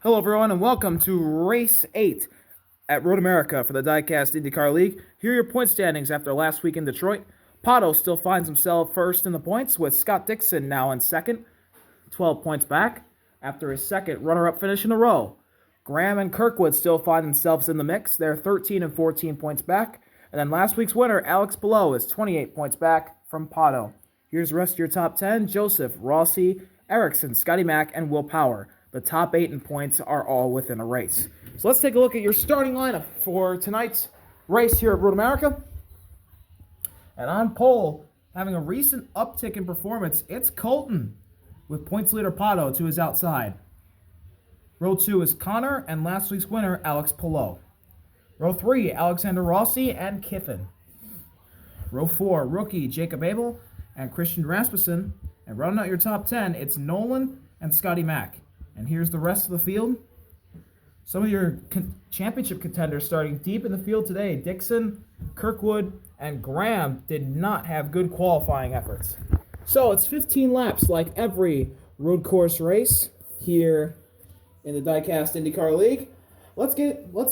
Hello, everyone, and welcome to Race 8 at Road America for the Diecast Indycar League. Here are your point standings after last week in Detroit. Pato still finds himself first in the points, with Scott Dixon now in second, 12 points back, after his second runner-up finish in a row. Graham and Kirkwood still find themselves in the mix. They're 13 and 14 points back. And then last week's winner, Alex Below, is 28 points back from Pato. Here's the rest of your top 10. Joseph, Rossi, Erickson, Scotty Mack, and Will Power. The top 8 in points are all within a race. So let's take a look at your starting lineup for tonight's race here at Road America. And on pole, having a recent uptick in performance, it's Colton, with points leader Pato to his outside. Row 2 is Connor, and last week's winner, Alex Pillow. Row 3, Alexander Rossi and Kiffin. Row 4, rookie Jacob Abel and Christian Rasmussen. And rounding out your top 10, it's Nolan and Scotty Mack. And here's the rest of the field. Some of your championship contenders starting deep in the field today. Dixon, Kirkwood, and Graham did not have good qualifying efforts. So it's 15 laps like every road course race here in the Diecast IndyCar League. Let's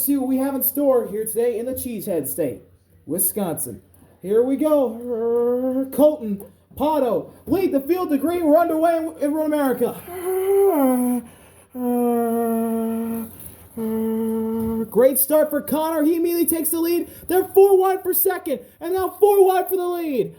see what we have in store here today in the Cheesehead State, Wisconsin. Here we go. Colton, Pato, lead the field to green. We're underway in Road America. Great start for Connor. He immediately takes the lead. They're 4 wide for second, and now 4 wide for the lead.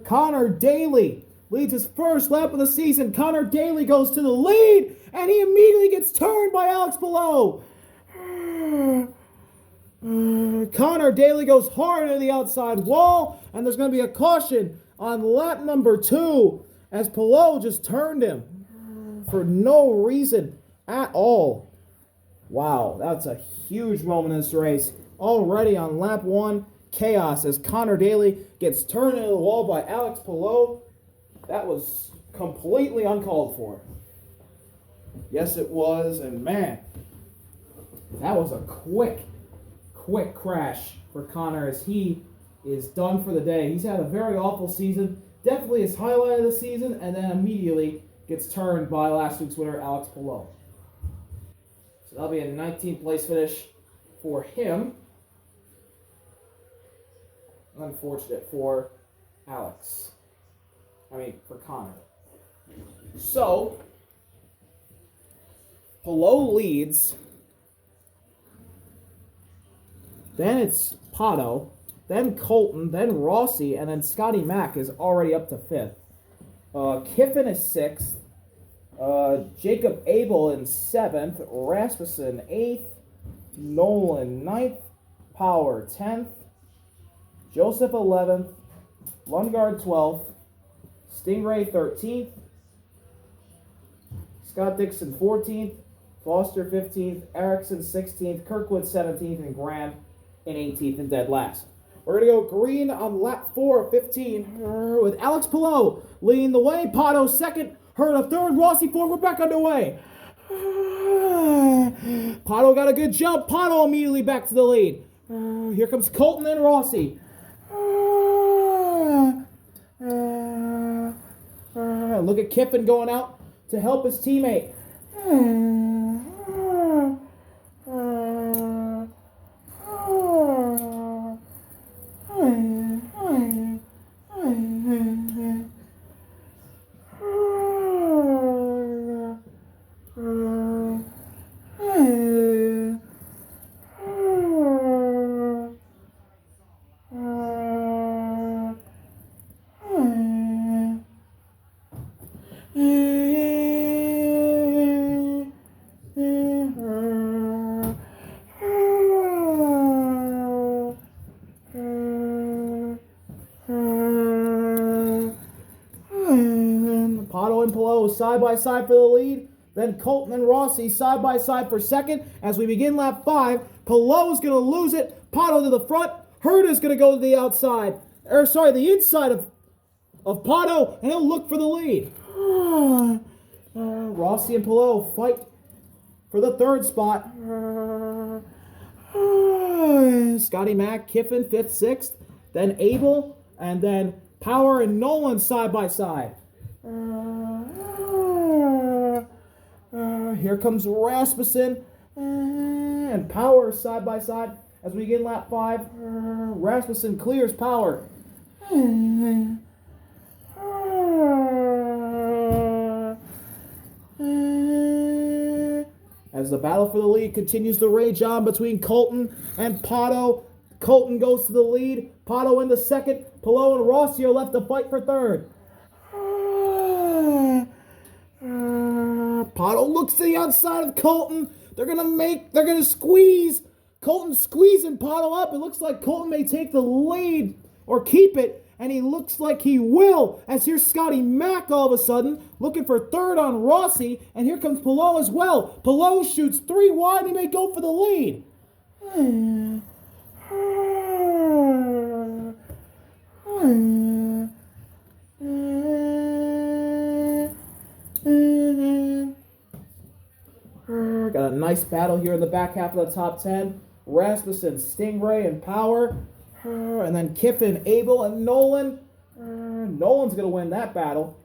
Connor Daly leads his first lap of the season. Connor Daly goes to the lead, and he immediately gets turned by Alex Below. Connor Daly goes hard into the outside wall, and there's going to be a caution on lap number 2 as Pillow just turned him for no reason at all. Wow, that's a huge moment in this race. Already on lap 1, chaos as Connor Daly gets turned into the wall by Alex Pillow. That was completely uncalled for. Yes, it was, and man, that was a quick crash for Connor as he is done for the day. He's had a very awful season, definitely his highlight of the season, and then immediately gets turned by last week's winner, Alex Pillow. So that'll be a 19th place finish for him. Unfortunate for Alex. For Connor. So, Pillow leads. Then it's Pato. Then Colton. Then Rossi. And then Scotty Mack is already up to 5th. Kiffin is 6th. Jacob Abel in 7th. Rasmussen 8th. Nolan 9th. Power 10th. Joseph 11th, Lundgaard 12th, Stingray 13th, Scott Dixon 14th, Foster 15th, Erickson 16th, Kirkwood 17th, and Graham in 18th and dead last. We're going to go green on lap 4 of 15 with Alex Pillow leading the way, Pato 2nd, Hurd 3rd, Rossi 4th. We're back underway. Pato got a good jump. Pato immediately back to the lead. Here comes Colton and Rossi. Look at Kiffin going out to help his teammate. Pato and Palou side by side for the lead. Then Colton and Rossi side by side for second. As we begin lap 5, Palou's going to lose it. Pato to the front. Herta's going to go to the outside. The inside of Pato, and he'll look for the lead. Rossi and Palou fight for the third spot. Scotty Mack, Kiffin, 5th, 6th. Then Abel, and then Power and Nolan side by side. Here comes Rasmussen and Power side by side as we get lap 5. Rasmussen clears Power. As the battle for the lead continues to rage on between Colton and Pato. Colton goes to the lead. Pato into second. Palou and Rossi are left to fight for third. Pato looks to the outside of Colton. They're gonna squeeze. Colton's squeezing Pato up. It looks like Colton may take the lead or keep it, and he looks like he will. As here's Scotty Mack all of a sudden, looking for third on Rossi, and here comes Palou as well. Palou shoots 3 wide, and he may go for the lead. Got a nice battle here in the back half of the top 10. Rasmussen, Stingray, and Power. And then Kiffin, Abel, and Nolan. Nolan's going to win that battle.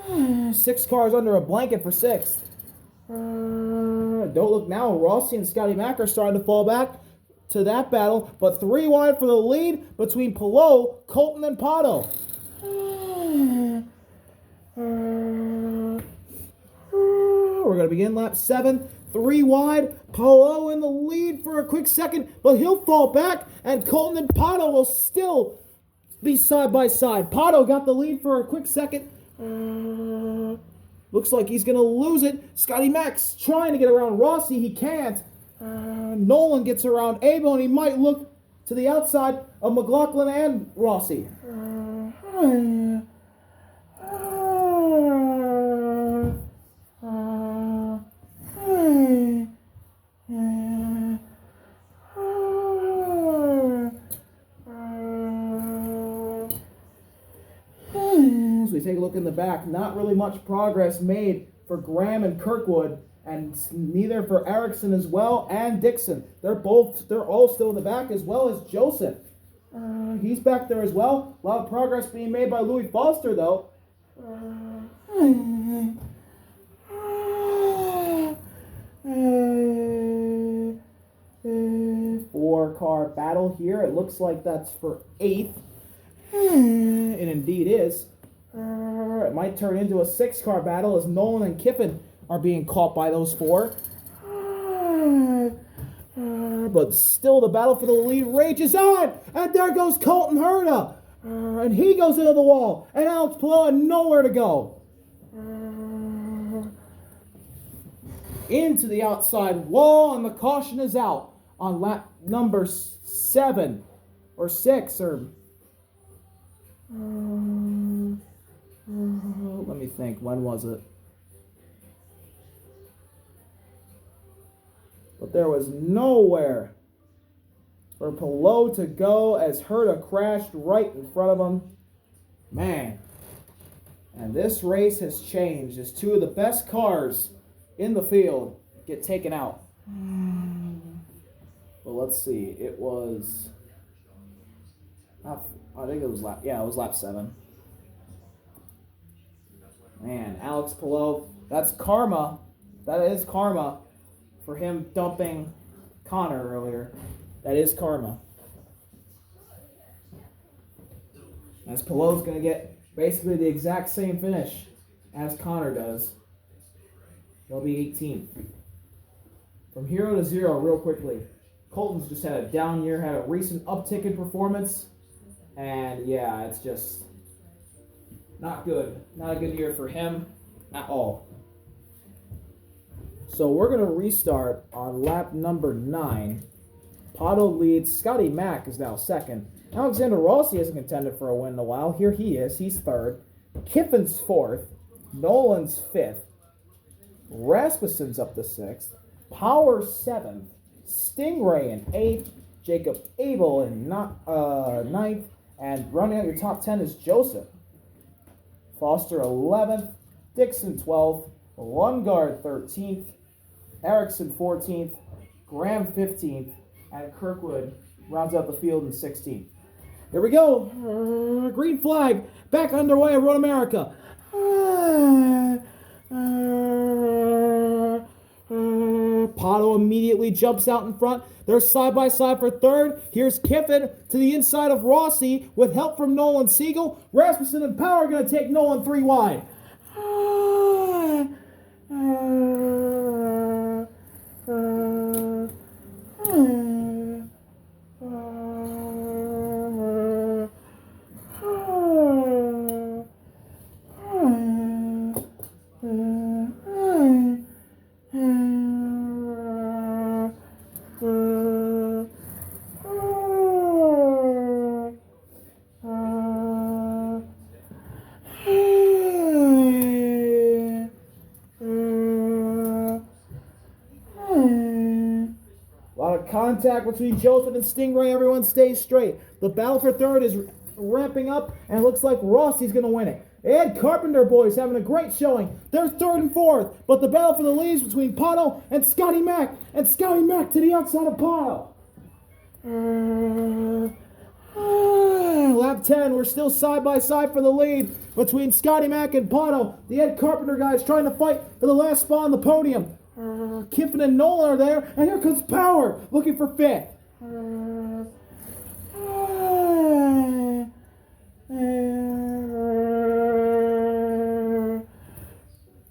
6 cars under a blanket for 6th. Don't look now. Rossi and Scotty Mack are starting to fall back to that battle. But 3 wide for the lead between Palou, Colton, and Pato. We're going to begin lap 7. 3 wide. Palou in the lead for a quick second, but he'll fall back, and Colton and Pato will still be side by side. Pato got the lead for a quick second. Looks like he's going to lose it. Scotty Mack's trying to get around Rossi. He can't. Nolan gets around Abel, and he might look to the outside of McLaughlin and Rossi. We take a look in the back. Not really much progress made for Graham and Kirkwood, and neither for Erickson as well and Dixon. They're all still in the back, as well as Joseph. He's back there as well. A lot of progress being made by Louis Foster, though. 4-car battle here. It looks like that's for 8th. And indeed is. It might turn into a 6-car battle as Nolan and Kiffin are being caught by those 4. But still the battle for the lead rages on. And there goes Colton Herta. And he goes into the wall. And Alex Palou had nowhere to go. Into the outside wall, and the caution is out on lap number 7 or 6 or... let me think. When was it? But there was nowhere for Palou to go as Herta crashed right in front of him. Man. And this race has changed as 2 of the best cars in the field get taken out. Well, let's see. It was... I think it was lap... Yeah, it was lap 7. Man, Alex Palou, that's karma. That is karma for him dumping Connor earlier. That is karma. As Palou's going to get basically the exact same finish as Connor does. He'll be 18th. From 0 to 0, real quickly. Colton's just had a down year, had a recent uptick in performance. And yeah, it's just... not good. Not a good year for him. at all. So we're going to restart on lap number 9. Pato leads. Scotty Mack is now second. Alexander Rossi hasn't contended for a win in a while. Here he is. He's third. Kiffin's fourth. Nolan's fifth. Rasmussen's up to sixth. Power seventh. Stingray in eighth. Jacob Abel in ninth. And running out your top 10 is Joseph. Foster 11th. Dixon 12th. Lundgaard 13th. Erickson 14th. Graham 15th. And Kirkwood rounds out the field in 16th. Here we go. Green flag. Back underway at Road America. Pato immediately jumps out in front. They're side by side for third. Here's Kiffin to the inside of Rossi with help from Nolan Siegel. Rasmussen and Power are going to take Nolan 3 wide. Contact between Joseph and Stingray. Everyone stays straight. The battle for third is ramping up, and it looks like Rossi's going to win it. Ed Carpenter boys having a great showing. They're third and fourth, but the battle for the leads between Pato and Scotty Mack, and Scotty Mack to the outside of Pato. Lap 10, we're still side by side for the lead between Scotty Mack and Pato. The Ed Carpenter guys trying to fight for the last spot on the podium. Kiffin and Nolan are there, and here comes Power looking for fifth.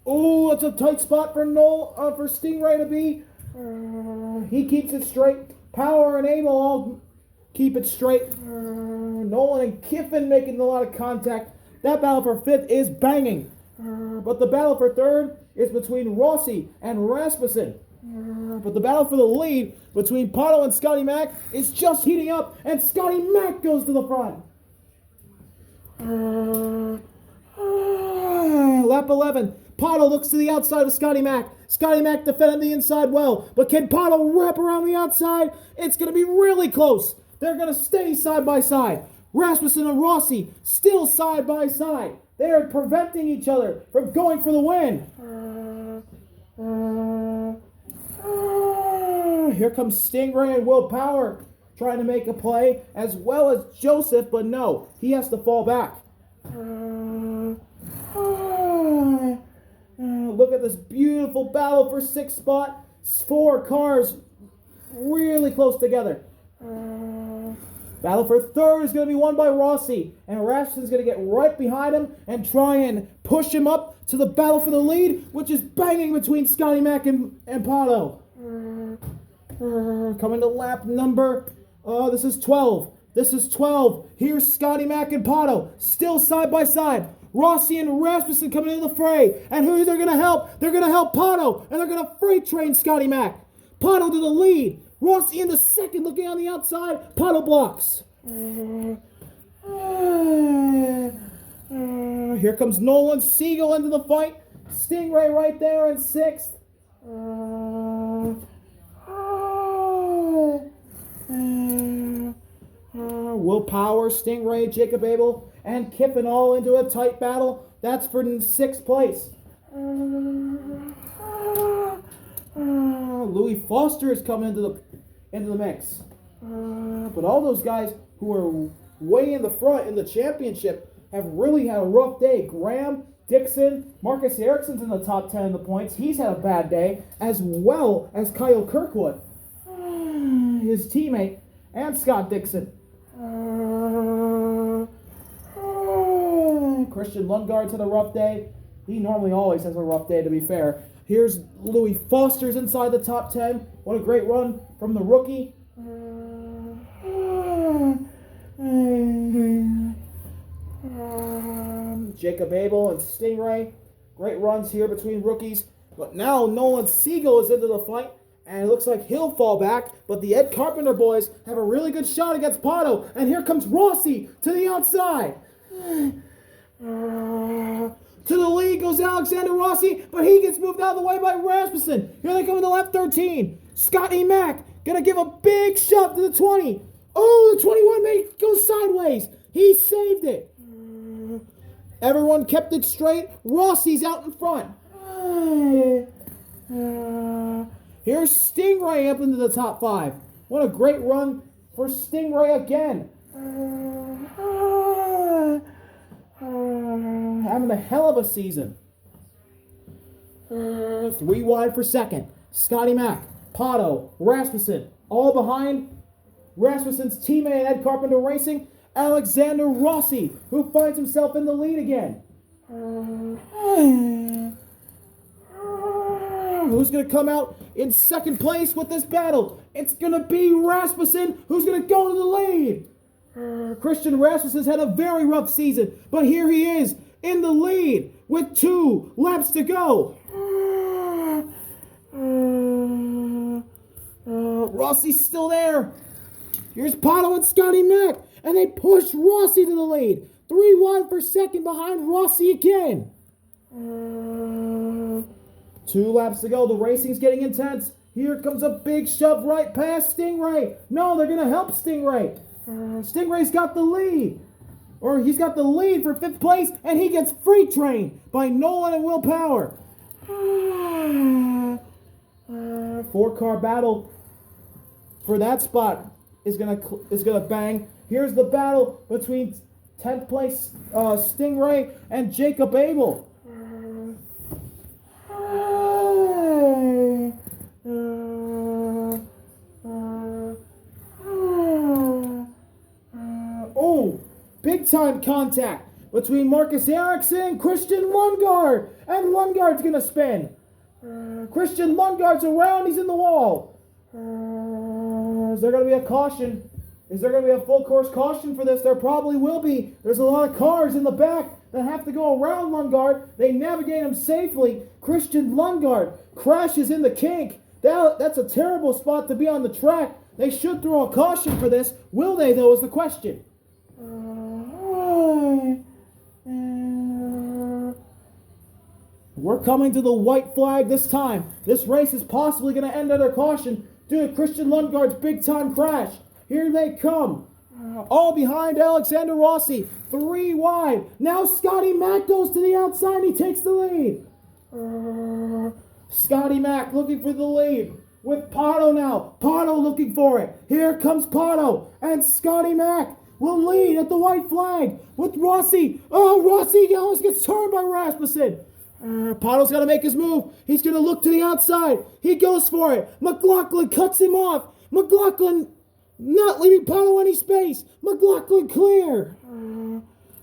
Oh, it's a tight spot for for Stingray to be. He keeps it straight. Power and Abel all keep it straight. Nolan and Kiffin making a lot of contact. That battle for fifth is banging. But the battle for third is between Rossi and Rasmussen. But the battle for the lead between Pato and Scotty Mack is just heating up, and Scotty Mack goes to the front. Lap 11. Pato looks to the outside of Scotty Mack. Scotty Mack defended the inside well, but can Pato wrap around the outside? It's going to be really close. They're going to stay side by side. Rasmussen and Rossi still side by side. They are preventing each other from going for the win. Here comes Stingray and Will Power trying to make a play, as well as Joseph, but no, he has to fall back. Look at this beautiful battle for sixth spot. 4 cars really close together. Battle for third is going to be won by Rossi, and Rasmussen's going to get right behind him and try and push him up to the battle for the lead, which is banging between Scotty Mack and Pato. Coming to lap number, this is 12. This is 12. Here's Scotty Mack and Pato, still side by side. Rossi and Rasmussen coming into the fray, and who they're going to help? They're going to help Pato, and they're going to freight train Scotty Mack. Pato to the lead. Rossi in the second, looking on the outside. Pato blocks. Here comes Nolan Siegel into the fight. Stingray right there in sixth. Will Power, Stingray, Jacob Abel, and Kiffin all into a tight battle. That's for sixth place. Louis Foster is coming into the mix. But all those guys who are way in the front in the championship have really had a rough day. Graham, Dixon, Marcus Ericsson's in the top 10 in the points. He's had a bad day, as well as Kyle Kirkwood, his teammate, and Scott Dixon. Christian Lundgaard's had a rough day. He normally always has a rough day, to be fair. Here's Louis Foster's inside the top 10. What a great run from the rookie. Jacob Abel and Stingray Great runs here between rookies. But now Nolan Siegel is into the fight. And it looks like he'll fall back. But the Ed Carpenter boys have a really good shot against Pato. And here comes Rossi to the outside. To the lead goes Alexander Rossi, but he gets moved out of the way by Rasmussen. Here they come in the lap 13. Scotty Mack gonna give a big shove to the 20. Oh, the 21 may go sideways. He saved it. Everyone kept it straight. Rossi's out in front. Here's Stingray up into the top 5. What a great run for Stingray again. Having a hell of a season. 3 wide for second. Scotty Mack, Pato, Rasmussen, all behind Rasmussen's teammate Ed Carpenter Racing, Alexander Rossi, who finds himself in the lead again. Who's going to come out in second place with this battle? It's going to be Rasmussen, who's going to go to the lead. Christian Rasmussen's had a very rough season, but here he is in the lead with 2 laps to go. Rossi's still there. Here's Pato and Scotty Mack, and they push Rossi to the lead. 3 wide for second behind Rossi again. 2 laps to go. The racing's getting intense. Here comes a big shove right past Stingray. No, they're going to help Stingray. Stingray's got the lead. Or he's got the lead for 5th place, and he gets freight trained by Nolan and Will Power. 4-car battle for that spot is gonna bang. Here's the battle between 10th place Stingray and Jacob Abel. Big time contact between Marcus Ericsson and Christian Lundgaard. And Lundgaard's going to spin. Christian Lundgaard's around. He's in the wall. Is there going to be a caution? Is there going to be a full course caution for this? There probably will be. There's a lot of cars in the back that have to go around Lundgaard. They navigate him safely. Christian Lundgaard crashes in the kink. That's a terrible spot to be on the track. They should throw a caution for this. Will they, though, is the question. We're coming to the white flag this time. This race is possibly going to end under caution due to Christian Lundgaard's big-time crash. Here they come. All behind Alexander Rossi. 3 wide. Now Scotty Mack goes to the outside and he takes the lead. Scotty Mack looking for the lead with Pato now. Pato looking for it. Here comes Pato. And Scotty Mack will lead at the white flag with Rossi. Oh, Rossi almost gets turned by Rasmussen. Pato's got to make his move. He's going to look to the outside. He goes for it. McLaughlin cuts him off. McLaughlin not leaving Pato any space. McLaughlin clear.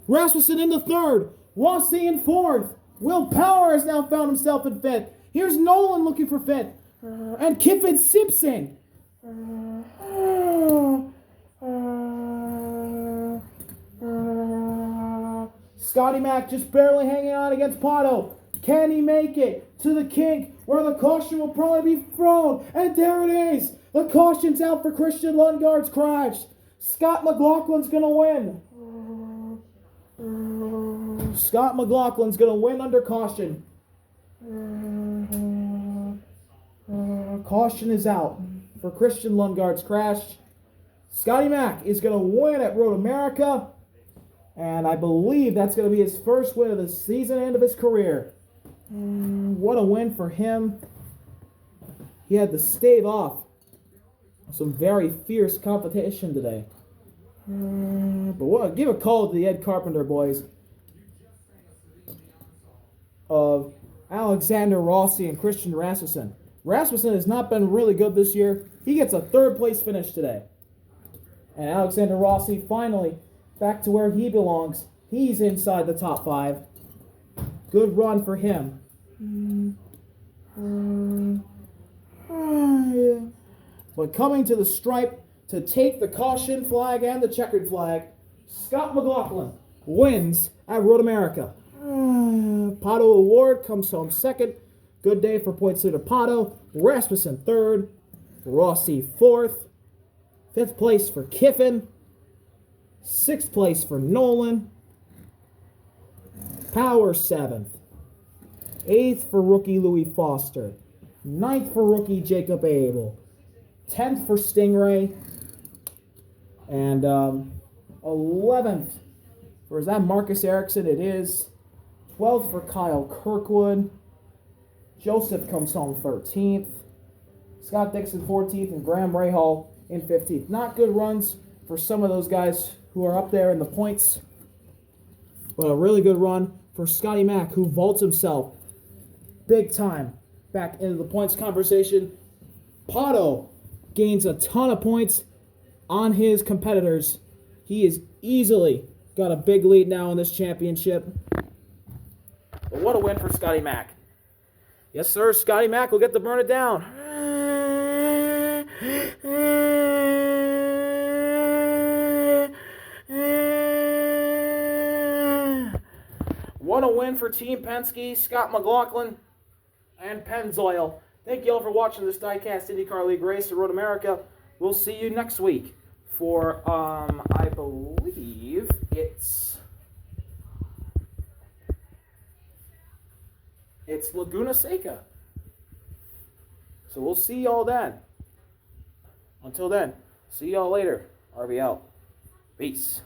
Rasmussen into 3rd. Rossi in 4th. Will Power has now found himself in 5th. Here's Nolan looking for 5th. And Kiffin Simpson. Scotty Mack just barely hanging on against Pato. Can he make it to the kink where the caution will probably be thrown? And there it is. The caution's out for Christian Lundgaard's crash. Scott McLaughlin's going to win. Scott McLaughlin's going to win under caution. Caution is out for Christian Lundgaard's crash. Scotty Mack is going to win at Road America. And I believe that's going to be his first win of the season and of his career. What a win for him. He had to stave off some very fierce competition today. But give a call to the Ed Carpenter boys of Alexander Rossi and Christian Rasmussen. Rasmussen has not been really good this year. He gets a 3rd place finish today. And Alexander Rossi finally back to where he belongs. He's inside the top 5. Good run for him. But coming to the stripe to take the caution flag and the checkered flag, Scott McLaughlin wins at Road America. Pato Award comes home second. Good day for points leader Pato. Rasmussen third. Rossi fourth. Fifth place for Kiffin. Sixth place for Nolan. Power seventh. Eighth for rookie Louis Foster. Ninth for rookie Jacob Abel. 10th for Stingray. And 11th for, is that Marcus Erickson? It is. 12th for Kyle Kirkwood. Joseph comes home 13th. Scott Dixon 14th and Graham Rahal in 15th. Not good runs for some of those guys who are up there in the points. But a really good run for Scotty Mack, who vaults himself big time back into the points conversation. Pato gains a ton of points on his competitors. He is easily got a big lead now in this championship. But what a win for Scotty Mack. Yes, sir, Scotty Mack will get to burn it down. What a win for Team Penske, Scott McLaughlin, and Pennzoil. Thank you all for watching this Diecast IndyCar League race at Road America. We'll see you next week for, I believe it's Laguna Seca. So we'll see y'all then. Until then, see y'all later. RV out. Peace.